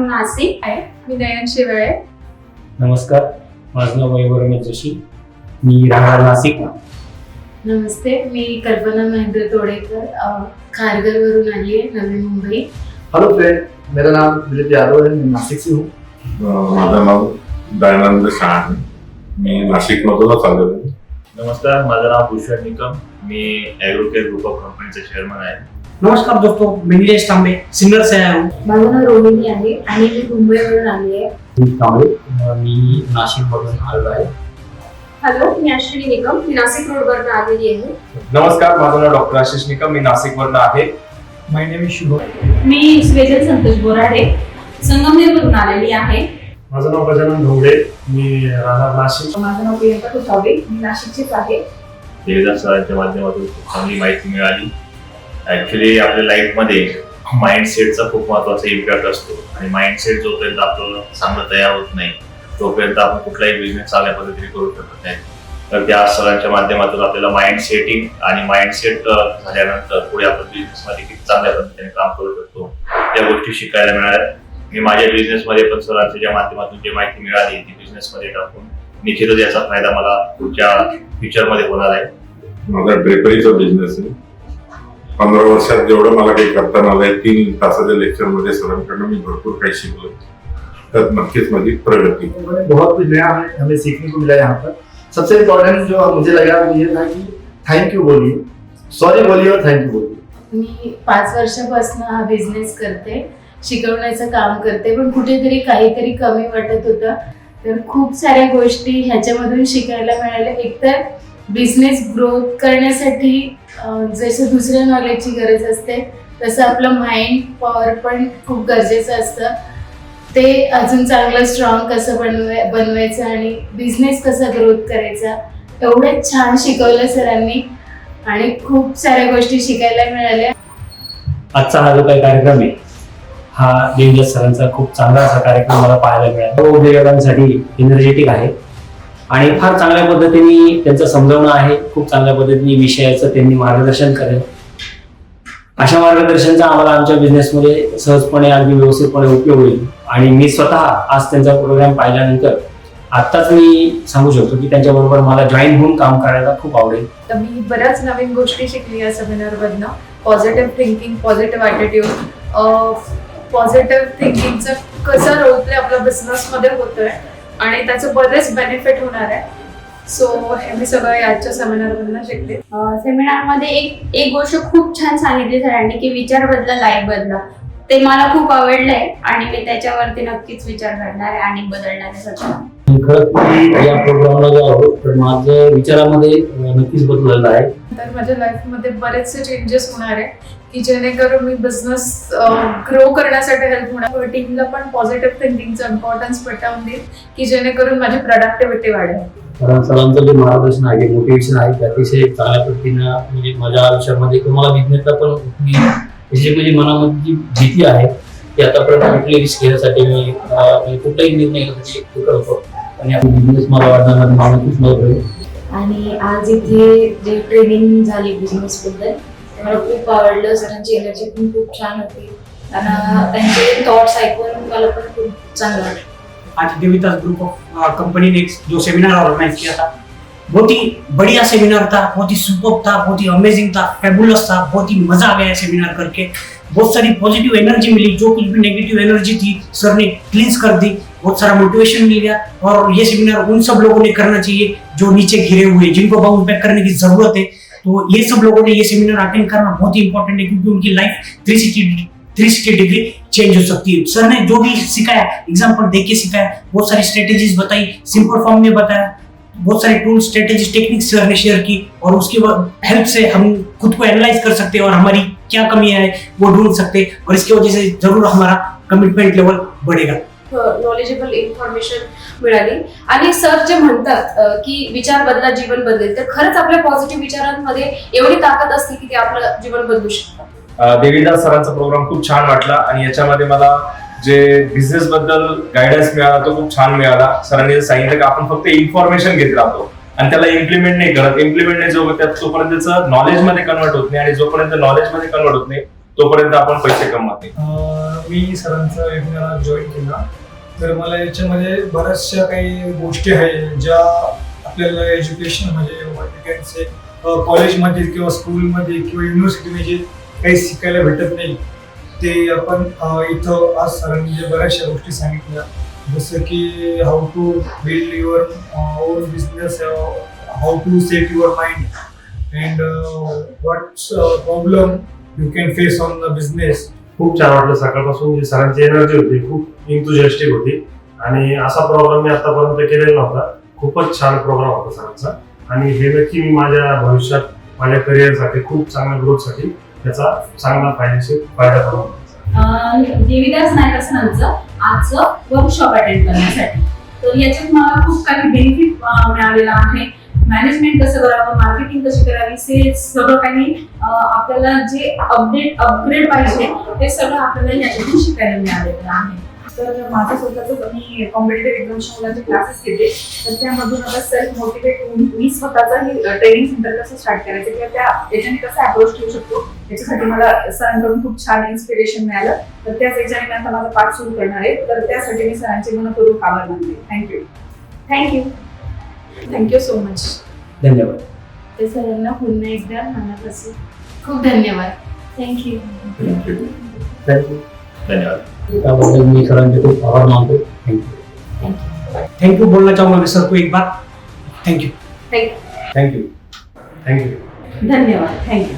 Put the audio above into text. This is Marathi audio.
फ्रॉम नाशिक आहे. मी नयन शिवळे. नमस्कार, माझं नाव वैभव रमेश जोशी. मी राहणार नाशिक. नमस्ते, मी कल्पना महेंद्र तोडेकर, खारघरवरून आली आहे, नवी मुंबई. हेलो फ्रेंड, मेरा नाम दिलीप यादव है, मैं नासिक से हूँ. माझं नाव दयानंद शाह आहे. मी नाशिक मधूनच आलेलो आहे. नमस्कार, माझं नाव भूषण निकम. मी ॲग्रोकेअर ग्रुप ऑफ कंपनीचा चेअरमन आहे. नमस्कार दोस्तों, मैं नीलेश तांबे सिंगर से आया हूँ. माझं नाव रोहिणी आहे आणि मी मुंबईवरून आली आहे. मी नाशिक मधून आलो आहे. हॅलो, मी अश्विनी निकम. मी नाशिक रोडवरून आलेली आहे. नमस्कार, माझं नाव डॉक्टर आशिष निकम. मी नाशिकवरून आहे. माय नेम इज शुभ. मी स्वेजल संतोष बोराडे, संगमनेरवरून आलेली आहे. माझं नाव गजानन ढोबळे, मी राहणार नाशिक. माझं नाव प्रियंका कुसावडे, मी नाशिकचीच आहे. देवीदास सरांच्या माध्यमातून खूप चांगली माहिती मिळाली. ॲक्च्युली आपल्या लाईफमध्ये माइंडसेटचा खूप महत्त्वाचा इम्पॅक्ट असतो आणि माइंडसेट जोपर्यंत आपलं चांगलं तयार होत नाही तोपर्यंत आपण कुठलाही बिझनेस चांगल्या पद्धतीने करू शकत नाही. तर त्या सरांच्या माध्यमातून आपल्याला माइंड सेटिंग आणि माइंडसेट झाल्यानंतर पुढे आपण बिझनेसमध्ये किती चांगल्या पद्धतीने काम करू शकतो या गोष्टी शिकायला मिळाल्या. मी माझ्या बिझनेसमध्ये पण सरांच्या माध्यमातून जी माहिती मिळाली ती बिझनेसमध्ये टाकून निश्चितच याचा फायदा मला पुढच्या फ्युचरमध्ये होणार आहे. माझा ड्रेपरीचा बिझनेस आहे. 15 वर्षात जेवढं मला काही करता आलंय, 3 तासाच्या लेक्चरमध्ये सरांकडून मी भरपूर काही शिकलो. तर नक्कीच माझी प्रगती. बहुत कुछ नया हमें सीखने को मिला यहाँ पर. सबसे इम्पोर्टेंट जो मुझे लगा वो ये था कि थैंक यू बोलिए, सॉरी बोलिए और थैंक यू बोलिए. मी 5 वर्षापासून हा बिझनेस करते, शिकवण्याचं काम करते, पण कुठेतरी काहीतरी कमी वाटत होतं. तर खूप साऱ्या गोष्टी ह्याच्यामधून शिकायला मिळाल्या. एकतर बिझनेस ग्रोथ करण्यासाठी जसं दुसऱ्या नॉलेजची गरज असते तसं आपलं माइंड पॉवर पण खूप गरजेचं असतं. ते अजून चांगलं स्ट्रॉंग कसं बनवायचं आणि बिझनेस कसा ग्रोथ करायचा एवढं छान शिकवलं सरांनी आणि खूप साऱ्या गोष्टी शिकायला मिळाल्या. आजचा हा जो काही कार्यक्रम आहे हा देवीदास सरांचा खूप चांगला असा कार्यक्रम मला पाहायला मिळाला. तो उद्योजकांसाठी एनर्जेटिक आहे आणि फार चांगल्या पद्धतीने त्यांचं समजावणं आहे. खूप चांगल्या पद्धतीने विषयाचं त्यांनी मार्गदर्शन करेल. अशा मार्गदर्शनचा आम्हाला आमच्या बिझनेसमध्ये सहजपणे अगदी व्यवस्थितपणे उपयोग होईल. आणि मी स्वतः आज त्यांचा प्रोग्राम पाहिल्यानंतर आत्ताच मी सांगू शकतो की त्यांच्याबरोबर मला जॉईन होऊन काम करायला खूप आवडेल. तर मी बऱ्याच नवीन गोष्टी शिकली या सेमिनारमधनं. Positive thinking, positive attitude, positive थिंकिंगचं कसं रोल प्ले आपल्या बिझनेसमध्ये होतोय आणि त्याचं बरेच बेनिफिट होणार आहे. सो हे मी सगळं याच्या सेमिनारमधनं शिकले. सेमिनारमध्ये एक गोष्ट खूप छान सांगितली सरांनी की विचार बदला, लाईफ बदला. ते मला खूप आवडलंय आणि मी त्याच्यावरती नक्कीच विचार करणार आहे आणि बदलणार आहे सगळं. खरंच मी या प्रोग्रामला जो आहोत तर माझं विचारामध्ये नक्कीच बदललेलं आहे. तर माझ्या लाईफमध्ये बरेचसे चेंजेस होणार आहे की जेणेकरून मी बिझनेस ग्रो करण्यासाठी हेल्प होणार. टीमला पण पॉझिटिव्ह थिंकिंगचं इम्पॉर्टन्स पटवून देईल की जेणेकरून माझी प्रोडक्टिव्हिटी वाढेल. कारण सरांचं जे मार्गदर्शन आहे, मोटिवेशन आहे ते अतिशय चांगल्या पद्धतीनं म्हणजे माझ्या आयुष्यामध्ये किंवा मला बिझनेसला पण म्हणजे मनामध्ये जी भीती आहे ती आतापर्यंत कुठली रिस्क घेण्यासाठी मी कुठलाही निर्णय घेण्यासाठी करतो आणि आपली बिझनेस मला वाढण्यामध्ये मला खूप मदत होईल. आणि आज इथे जे ट्रेनिंग झाली बिझनेसबद्दल ते मला खूप आवडलं. सरांची एनर्जी पण खूप छान होती आणि त्यांचे थॉट्स ऐकून मला पण खूप चांगलं वाटलं. आज देवीदास ग्रुप ऑफ कंपनी ने जो सेमिनार ऑर्गेनाइज किया था बहुत ही बढ़िया सेमिनार था, बहुत ही सुपर्ब था, बहुत ही अमेजिंग था, फैबुलस था. बहुत ही मजा आ गया सेमिनार करके. बहुत सारी पॉजिटिव एनर्जी मिली. जो कुछ भी नेगेटिव एनर्जी थी सर ने क्लींस कर दी. बहुत सारा मोटिवेशन मिल गया. और ये सेमिनार उन सब लोगों ने करना चाहिए जो नीचे घिरे हुए, जिनको बाउंस बैक करने की जरूरत है. तो ये सब लोगों ने ये सेमिनार अटेंड करना बहुत ही इंपॉर्टेंट है क्योंकि उनकी लाइफ 360 डिग्री चेंज हो सकती है. सर ने जो भी सिखाया, एग्जाम्पल देके के सिखाया, बहुत सारी स्ट्रेटेजीज बताई, सिंपल फॉर्म में बताया. बहुत सारे टूल्स, स्ट्रेटेजीज, टेक्निक्स सर ने शेयर की और उसके हेल्प से हम खुद को एनालाइज कर सकते हैं और हमारी क्या कमियां है वो ढूंढ सकते हैं और इसकी वजह से जरूर हमारा कमिटमेंट लेवल बढ़ेगा. नॉलेजेबल इन्फॉर्मेशन मिळाली. आणि सर जे म्हणतात की विचार बदला जीवन बदलेल, तर खरंच आपल्या पॉझिटिव्ह विचारांमध्ये एवढी ताकद असते की ते आपलं जीवन बदलू शकतात. देवीदास सरांचा प्रोग्राम खूप छान वाटला आणि याच्यामध्ये मला जे बिझनेस बद्दल गायडन्स मिळाला तो खूप छान मिळाला. सरांनी सांगितलं की आपण फक्त इन्फॉर्मेशन घेत राहतो आणि त्याला इम्प्लिमेंट नाही करत. इम्प्लिमेंट नाही तोपर्यंत त्याचं नॉलेजमध्ये कन्वर्ट होत नाही आणि जोपर्यंत नॉलेजमध्ये कन्वर्ट होत नाही तोपर्यंत आपण पैसे कमवत नाही. मी सरांचा वेबिनार जॉईन केला, तर मला याच्यामध्ये बऱ्याचशा काही गोष्टी आहेत ज्या आपल्याला एज्युकेशन म्हणजे कॉलेजमध्ये किंवा स्कूलमध्ये किंवा युनिव्हर्सिटीमध्ये काही शिकायला भेटत नाही, ते आपण इथं आज सरांनी जे बऱ्याचशा गोष्टी सांगितल्या, जसं की how to build your own business, how to set your mind and what's problem you can face on the business. खूप छान वाटलं. सकाळपासून जी सरांची एनर्जी होती खूप इंथुजियास्टिक होती आणि असा प्रोग्राम मी आतापर्यंत केलेला नव्हता. खूपच छान प्रोग्राम होता सरांचा आणि हे नक्की मी माझ्या भविष्यात माझ्या करिअरसाठी खूप चांगल्या ग्रोथसाठी त्याचा चांगला फायदा करून देविदास नायक सरांचं आजचं वर्कशॉप अटेंड करण्यासाठी. तर याच्यात मला खूप काही बेनिफिट मिळालेला आहे. मॅनेजमेंट कसं करावं, मार्केटिंग कशी करावी, सेल्स सगळं काही आपल्याला जे अपग्रेड पाहिजे ते सगळं आपल्याला याच्यातून शिकायला मिळालेलं आहे. तर माझं स्वतःच मी कॉम्पिटेटिव्ह एक्झामच्या मुलांचे क्लासेस घेते, तर त्यामधून आता सेल्फ मोटिवेट होऊन मी स्वतःचाही ट्रेनिंग सेंटर कसं स्टार्ट करायचं किंवा त्याच्याने कसं अप्रोच ठेवू शकतो याच्यासाठी मला सरांकडून खूप छान इन्स्पिरेशन मिळालं. तर त्याच याच्याने मी आता माझा पाठ सुरू करणार आहे. तर त्यासाठी मी सरांचे मनपूर्वक आभार मानते. थँक्यू. Thank you so much. धन्यवाद. ते सरांना पुन्हा एकदा मनापासून खूप धन्यवाद. थँक्यू. थँक्यू. धन्यवाद. त्याबद्दल मी सरांचे खूप आभार मानतो. थँक्यू. थैंक यू बोलना चाहूंगा सर को एक बार. Thank you. थँक्यू. थँक्यू. धन्यवाद. थँक्यू.